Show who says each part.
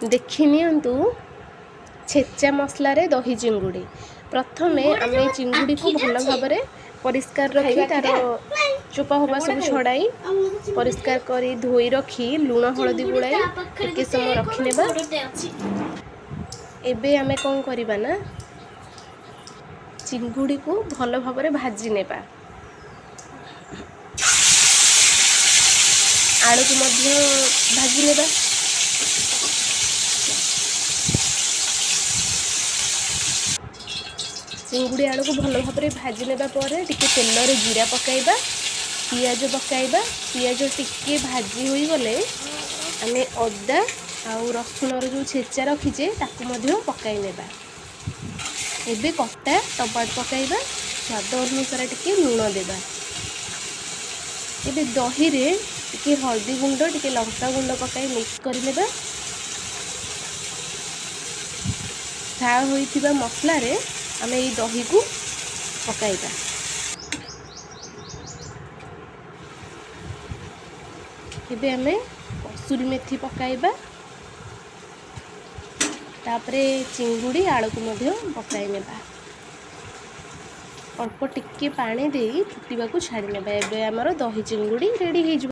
Speaker 1: देखि नियंतु छेचा मसला रे दही चिंगुड़ी। प्रथमे आमे चिंगुड़ी को भल भाव में परिष्कार रखी तार चोपा होबा सब छड़ाई परिष्कार करी धोई रखी लुण हलदी गुड़ाई टिके समय रखिनेबा। एबे आमे कौन करिबा ना चिंगुड़ी को भल भाव में भाजी नेबा। आलू को मध्य भाजी नेबा। चिंगुड़ी आलू को भल भाव में भाजी नेबा परे टिके तेल रे जीरा पकाइबा पियाज पकाइबा। पियाज टिके भाजी होई गले आमे अदा आउ रसुण रो जो छेचा रखीचे ताकू मध्य पकाई नेबा। एबे कटा टमाटो पकाइबा स्वाद अनुसार टिके लुण देबा। एबे दही रे टिके हल्दी गुंड टिके लंका गुंड पकाई मिक्स कर नेबा। फ्राए होइथिबा मसला रे आमे ई दही को पकाइबा। एबे आमे कसूरी मेथी पकाइबा तापरे चिंगुड़ी आलू को मध्य पकाई नेबा। अल्प टिके पानी दे फुटिबा को छाड़ी नेबा। एबे हमर दही चिंगुड़ी रेडी हे।